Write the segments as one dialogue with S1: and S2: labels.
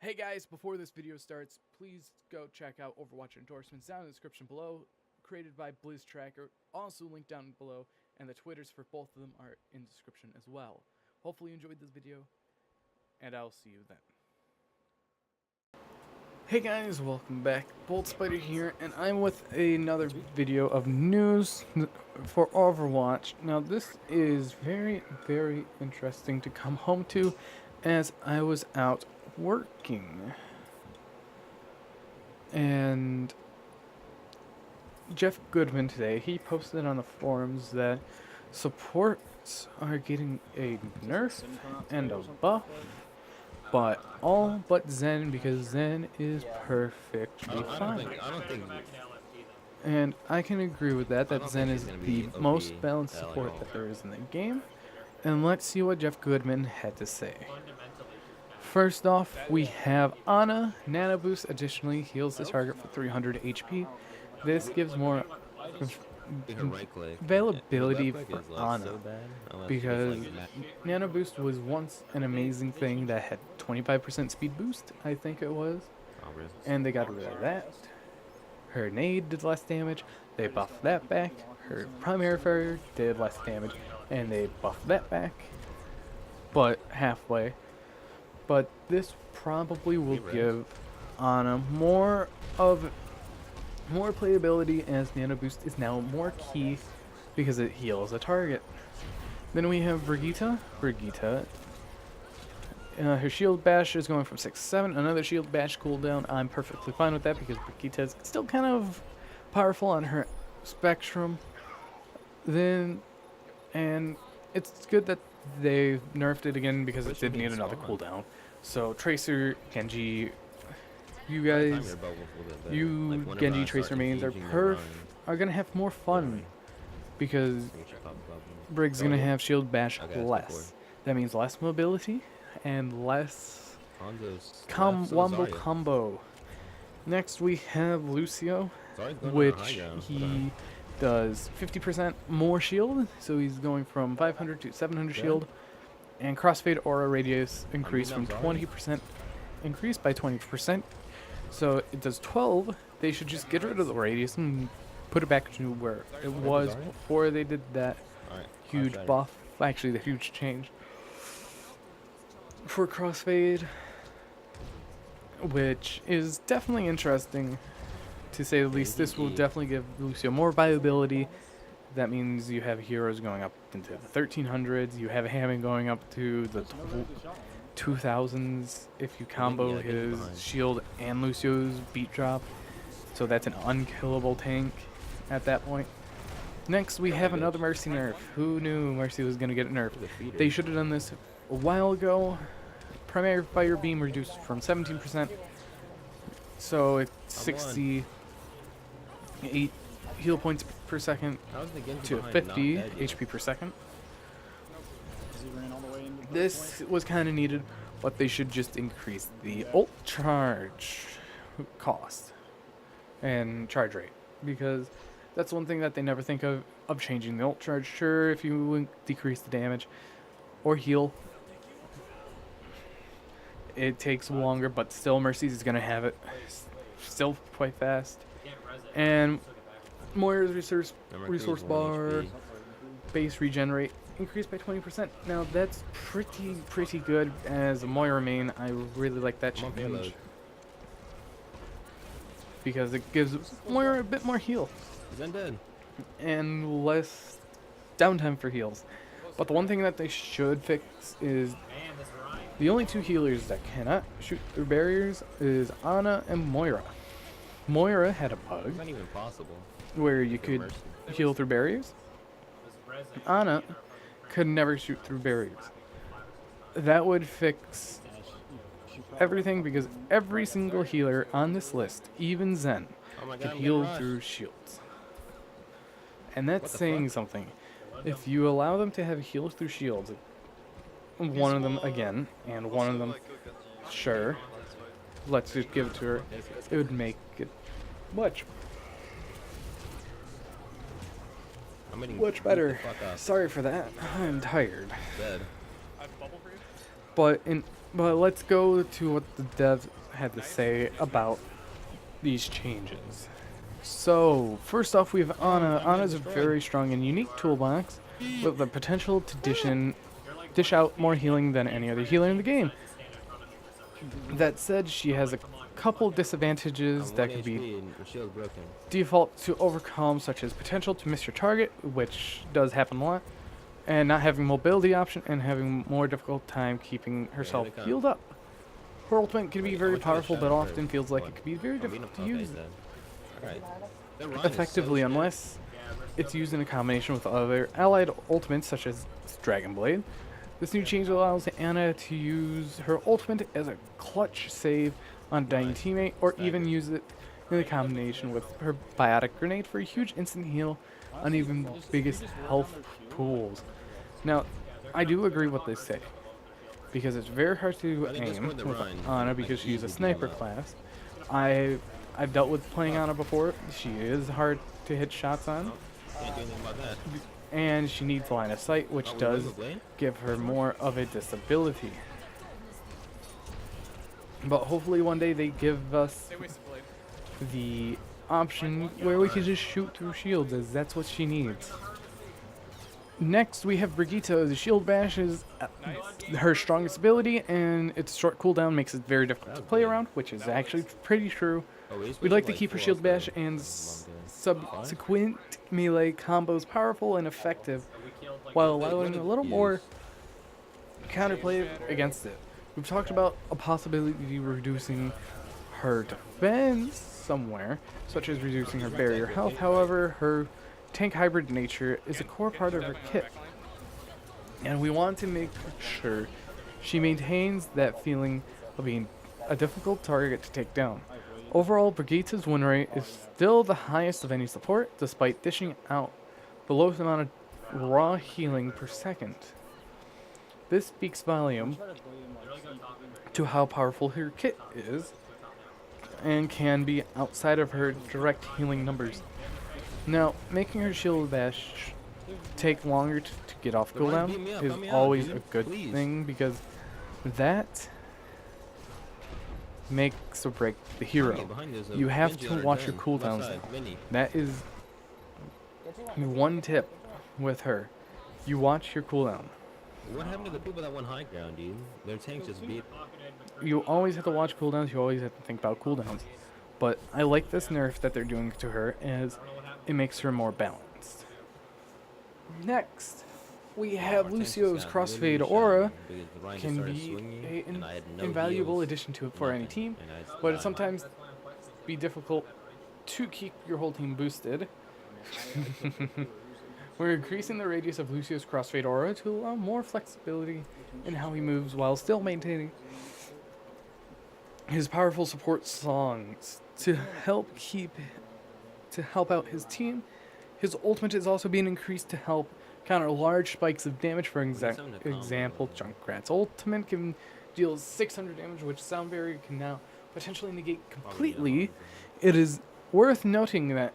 S1: Hey guys, before this video starts, please go check out Overwatch endorsements down in the description below, created by Blizz Tracker, also linked down below, and the Twitters for both of them are in the description as well. Hopefully you enjoyed this video, and I'll see you then. Hey guys, welcome back. Bolt Spider here, and I'm with another video of news for Overwatch. Now this is very, very interesting to come home to, as I was out working, and Jeff Goodman today, he posted on the forums that supports are getting a nerf and a buff, but all but Zen, because Zen is perfectly fine. And I can agree with that, Zen is the most balanced support that there is in the game. And let's see what Jeff Goodman had to say. First off, we have Ana. Nano Boost additionally heals the target for 300 HP. This gives more availability for Ana, because Nano Boost was once an amazing thing that had 25% speed boost, I think it was, and they got rid of that. Her nade did less damage, they buffed that back. Her primary fire did less damage, and they buffed that back, but halfway. But this probably will give Ana more playability, as Nano Boost is now more key because it heals a target. Then we have Brigitte. Her shield bash is going from 6 to 7. Another shield bash cooldown. I'm perfectly fine with that because Brigitte is still kind of powerful on her spectrum. And it's good that they nerfed it again because it did need another cooldown. So Tracer, Genji, Genji, Tracer mains are gonna have more fun because Brig's gonna have shield bash less. That means less mobility and less wombo combo. Next we have Lucio, which he does 50% more shield, so he's going from 500 to 700 shield, and crossfade aura radius increased from 20%, increased by 20%, so it does 12. They should just get rid of the radius and put it back to where it was before they did that huge buff, actually the huge change for crossfade, which is definitely interesting. To say the least, this will definitely give Lucio more viability. That means you have heroes going up into the 1300s. You have Hammond going up to the 2000s if you combo his shield and Lucio's beat drop. So that's an unkillable tank at that point. Next, we have another Mercy nerf. Who knew Mercy was going to get nerfed? They should have done this a while ago. Primary fire beam reduced from 17%. So it's 68 heal points per second to 50 HP per second. This was kind of needed, but they should just increase the ult charge cost and charge rate, because that's one thing that they never think of changing the ult charge. Sure, if you decrease the damage or heal, it takes longer, but still Mercy's is going to have it still quite fast. And Moira's resource bar base regenerate increased by 20%. Now that's pretty good. As a Moira main, I really like that change because it gives Moira a bit more heal and less downtime for heals. But the one thing that they should fix is the only two healers that cannot shoot through barriers is Ana and Moira. Moira had a bug where you could heal through barriers. Ana could never shoot through barriers. That would fix everything, because every single healer on this list, even Zen, can heal through shields. And that's saying something. If you allow them to have heals through shields, one of them again, and one of them, sure, let's just give it to her, it would make it much better. Sorry for that. I'm tired. But let's go to what the devs had to say about these changes. So first off, we have Ana. Ana's a very strong and unique toolbox with the potential to dish out more healing than any other healer in the game. That said, she has a couple disadvantages that can be default to overcome, such as potential to miss your target, which does happen a lot, and not having mobility option and having more difficult time keeping herself healed up. Her ultimate can be very powerful, but often feels like it could be very difficult to use effectively unless it's used in a combination with other allied ultimates such as Dragon Blade. This new change allows Ana to use her ultimate as a clutch save on a dying teammate, or even use it in a combination with her biotic grenade for a huge instant heal on even the biggest health pools. Now, I do agree with what they say, because it's very hard to aim with Ana because she's a sniper class. I've dealt with playing Ana before. She is hard to hit shots on.
S2: Can't do anything about that.
S1: And she needs line of sight, which does give her more of a disability. But hopefully one day they give us the option where we can just shoot through shields, as that's what she needs. Next we have Brigitte. The shield bash is her strongest ability, and its short cooldown makes it very difficult to play around, which is actually pretty true. We'd like to keep her shield bash and subsequent melee combos powerful and effective, while allowing a little more counterplay against it. We've talked about a possibility of reducing her defense somewhere, such as reducing her barrier health. However, her tank hybrid nature is a core part of her kit, and we want to make sure she maintains that feeling of being a difficult target to take down. Overall, Brigitte's win rate is still the highest of any support, despite dishing out the lowest amount of raw healing per second. This speaks volume to how powerful her kit is, and can be outside of her direct healing numbers. Now, making her shield bash take longer to get off cooldown is always a good thing, because that makes or break the hero. You have to watch your cooldowns. That is one tip with her. You watch your cooldown.
S2: What happened to the people that won high ground, dude? Their tanks just beat.
S1: You always have to watch cooldowns. You always have to think about cooldowns. But I like this nerf that they're doing to her, as it makes her more balanced. Next, we have Lucio's crossfade aura. Can be an invaluable addition to it for any team, but it sometimes be difficult to keep your whole team boosted. We're increasing the radius of Lucio's crossfade aura to allow more flexibility in how he moves while still maintaining his powerful support songs to help out his team. His ultimate is also being increased to help counter large spikes of damage. For example, Junkrat's ultimate can deal 600 damage, which Soundberry can now potentially negate completely. It is worth noting that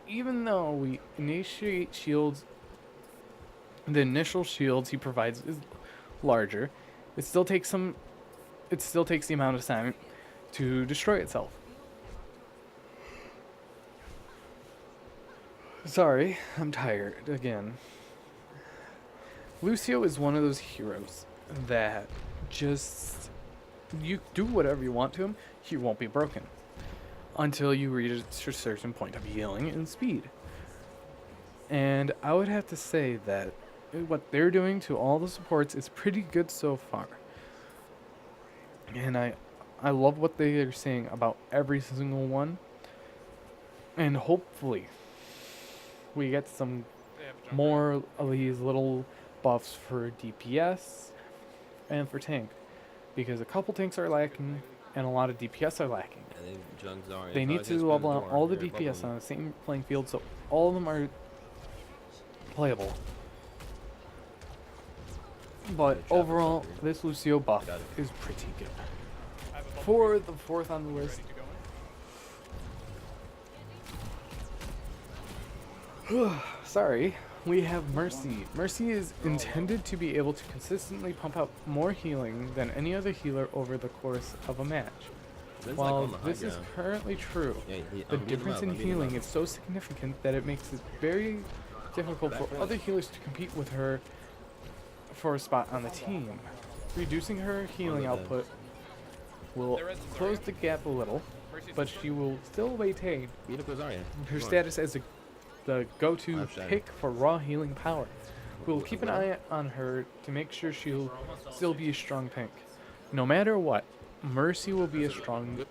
S1: even though we initiate shields, the initial shields he provides is larger, it still takes the amount of time to destroy itself. Sorry, I'm tired again. Lucio is one of those heroes that just, you do whatever you want to him, he won't be broken until you reach a certain point of healing and speed. And I would have to say that what they're doing to all the supports is pretty good so far. And I love what they are saying about every single one. And hopefully we get some more of these little buffs for DPS and for tank, because a couple tanks are lacking and a lot of DPS are lacking. They need to level out all the DPS on the same playing field so all of them are playable. But overall, this Lucio buff is pretty good. For the fourth on the list, sorry, we have Mercy. Mercy is intended to be able to consistently pump out more healing than any other healer over the course of a match.
S2: Ben's
S1: While
S2: on the high
S1: this is
S2: ground.
S1: currently true,
S2: Yeah,
S1: the
S2: I'm beating him
S1: difference
S2: up,
S1: in
S2: I'm beating him
S1: healing
S2: up.
S1: is so significant that it makes it very difficult for other healers to compete with her for a spot on the team. Reducing her healing output will close the gap a little, but she will still maintain
S2: Beat up Zarya.
S1: her status as the go-to
S2: I've shot
S1: pick for raw healing power. We'll keep an eye on her to make sure she'll still be a strong pick. No matter what, Mercy will be a strong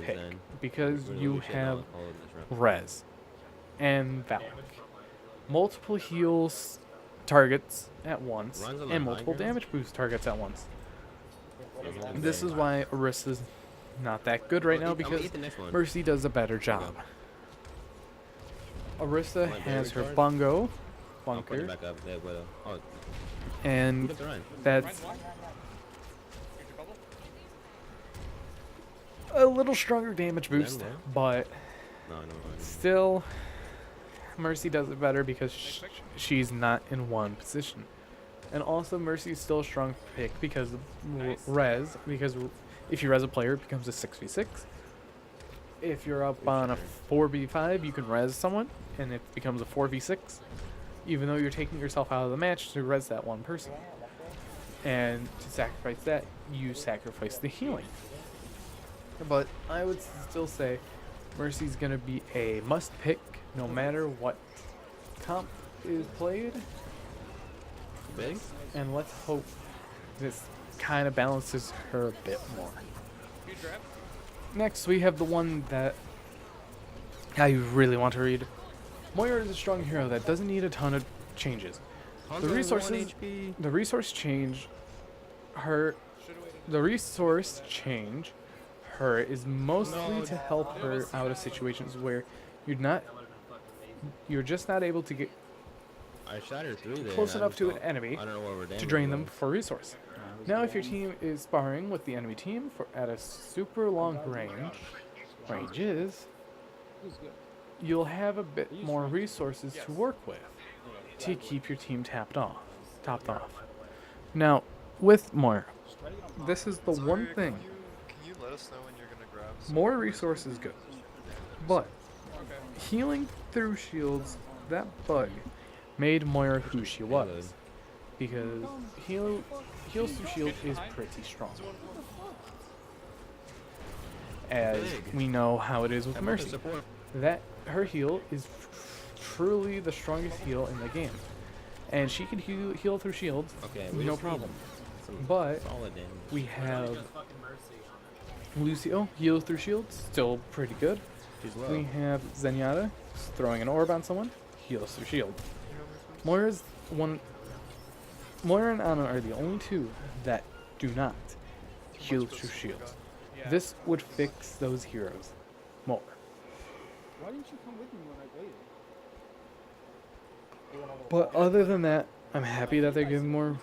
S1: pick because you have Res and Valak. Multiple heals targets at once
S2: Runs on the
S1: and
S2: high
S1: multiple
S2: ground?
S1: damage boost targets at once. This is why Orisa's not that good right now because Mercy does a better job. Orisa
S2: Alright,
S1: has her
S2: recharge.
S1: bongo,
S2: I'm putting
S1: bunker,
S2: it back up there, but oh,
S1: and
S2: beat up the Ryan.
S1: that's a little stronger damage boost,
S2: there?
S1: but
S2: No, no, no.
S1: still, Mercy does it better because she's not in one position. And also, Mercy is still a strong pick because of res, because if you res a player, it becomes a 6v6. If you're up on a 4v5, you can res someone, and it becomes a 4v6, even though you're taking yourself out of the match to res that one person. And to sacrifice that, you sacrifice the healing. But I would still say Mercy's going to be a must pick no matter what comp is played.
S2: Big?
S1: And let's hope this kind of balances her a bit more. Next, we have the one that I really want to read. Moira is a strong hero that doesn't need a ton of changes. The resources, the resource change her is mostly to help her out of situations where you're just not able to get
S2: I shot her through there.
S1: close
S2: and
S1: enough
S2: I
S1: to
S2: just
S1: an
S2: don't-
S1: enemy
S2: I don't know where we're
S1: to drain them for resource. Now, if your team is sparring with the enemy team at a super long ranges, you'll have a bit more resources to work with to keep your team topped off. Now, with Moira, this is the one thing.
S3: Can you let us know when you're gonna grab some?
S1: More resources good, but healing through shields, that bug made Moira who she was, because heals through shield is pretty strong. As we know how it is with Mercy, that her heal is truly the strongest heal in the game, and she can heal through shields, no problem. But we have Lucio heals through shields, still pretty good. We have Zenyatta throwing an orb on someone, heals through shield. Moira and Ana are the only two that do not heal through shields. This would fix those heroes more.
S4: Why didn't you come with me when I waited?
S1: But other than that, I'm happy that they're giving more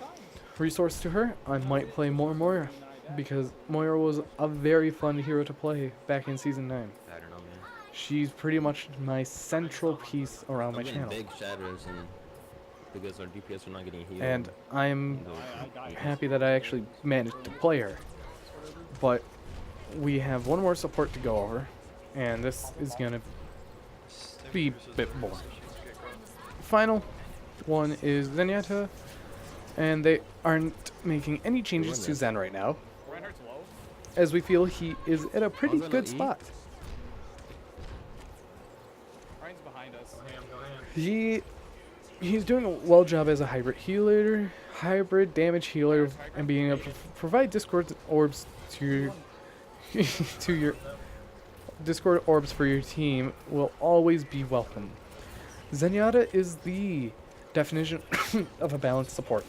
S1: resource to her. I might play more Moira, because Moira was a very fun hero to play back in Season 9.
S2: I don't know, man.
S1: She's pretty much my central piece around my
S2: I'm getting
S1: channel.
S2: big shatters and because our DPS are not getting healed.
S1: And I'm happy that I actually managed to play her. But we have one more support to go over, and this is going to be a bit more. Final one is Zenyatta, and they aren't making any changes to Zen right now, as we feel he is at a pretty good spot.
S4: Ryan's behind us.
S1: He's doing a well job as a hybrid damage healer, and being able to provide Discord orbs to your Discord orbs for your team will always be welcome. Zenyatta is the definition of a balanced support.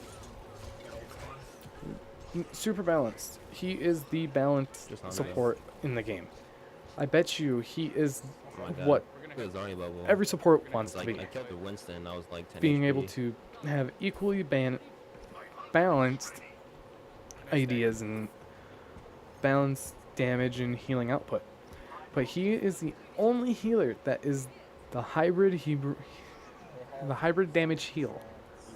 S1: Super balanced. He is the balanced support in the game. I bet you he is what every support wants to be.
S2: I killed the Winston, I was like 10
S1: Being
S2: HP.
S1: able to have equally balanced ideas and balanced damage and healing output. But he is the only healer that is the hybrid the hybrid damage heal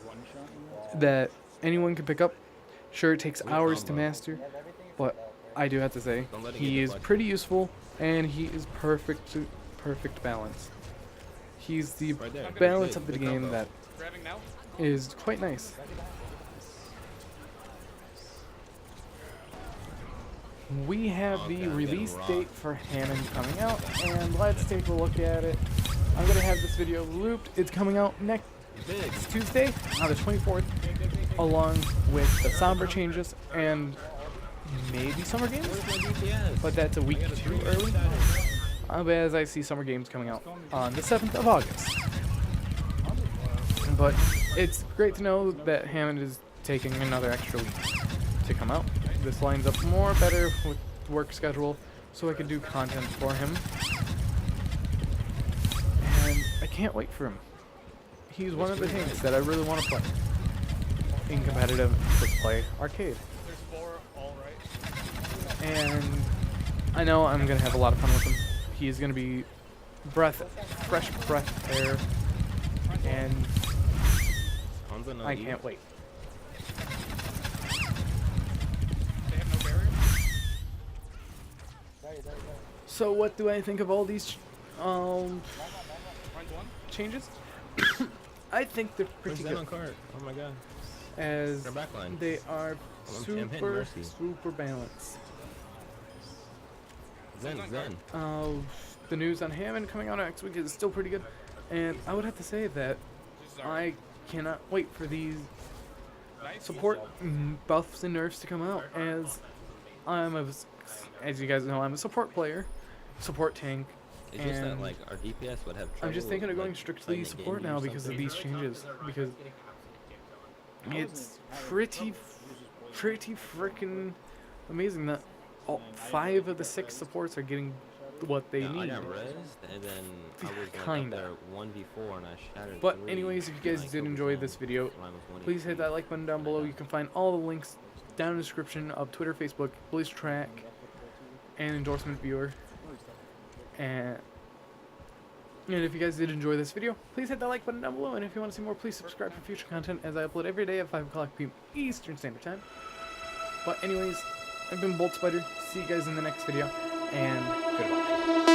S4: You one-shot me?
S1: that anyone can pick up. Sure, it takes
S2: Good
S1: hours to
S2: combo.
S1: master, but I do have to say
S2: Don't let it
S1: he
S2: get
S1: is
S2: deflected.
S1: pretty useful, and he is perfect balance. He's the
S2: Right there.
S1: balance
S2: Good,
S1: of the
S2: good
S1: game
S2: combo.
S1: that
S4: Grabbing now?
S1: is quite nice. We have
S2: Oh,
S1: the
S2: God, I'm
S1: release
S2: getting
S1: date
S2: rocked.
S1: for Hammond coming out, and let's take a look at it. I'm gonna have this video looped. It's coming out next
S2: Big.
S1: Tuesday on the 24th, along with the soundbar changes and maybe summer games,
S2: Where's my DPS?
S1: but that's a week
S2: I got a
S1: too
S2: 3
S1: early.
S2: status.
S1: As I see summer games coming out on the 7th of August. But it's great to know that Hammond is taking another extra week to come out. This lines up more better with the work schedule, so I can do content for him. And I can't wait for him. He's one of the tanks that I really want to play in competitive quick play arcade.
S4: There's 4 all right.
S1: And I know I'm gonna have a lot of fun with him. He's gonna be fresh breath air, and
S2: Hanzo no
S1: I
S2: E.
S1: can't wait.
S4: They have no barrier?
S1: So what do I think of all these
S4: Runs 1?
S1: changes? I think they're
S2: Where's
S1: pretty
S2: Zen on
S1: good,
S2: cart? Oh my god.
S1: as
S2: They're backline.
S1: they are
S2: I'm hitting
S1: super
S2: Mercy.
S1: balanced.
S2: Zen.
S1: The news on Hammond coming out next week is still pretty good, and I would have to say that
S4: This is alright.
S1: I cannot wait for these
S4: Nice.
S1: support buffs and nerfs to come out, as you guys know, I'm a support player, support tank.
S2: It's just that
S1: And
S2: like our DPS would have trouble.
S1: I'm just thinking of
S2: like,
S1: going strictly
S2: playing a
S1: support
S2: game
S1: now
S2: or
S1: because of
S2: something.
S1: these changes, because it's pretty freaking amazing that all 5 of the 6 supports are getting what they
S2: Yeah, I
S1: need.
S2: got rezzed, and then I was like
S1: Kinda.
S2: up there 1v4 and I shattered
S1: But
S2: 3,
S1: anyways, if you
S2: and
S1: guys
S2: I
S1: did
S2: killed
S1: enjoy
S2: Zen
S1: this video,
S2: when I was 1
S1: please hit
S2: HP.
S1: that like button down below. You can find all the links down in the description of Twitter, Facebook, Police Track, and Endorsement Viewer. And if you guys did enjoy this video, please hit that like button down below. And if you want to see more, please subscribe for future content, as I upload every day at 5 o'clock p.m. Eastern Standard Time. But anyways, I've been Bolt Spider. See you guys in the next video, and goodbye.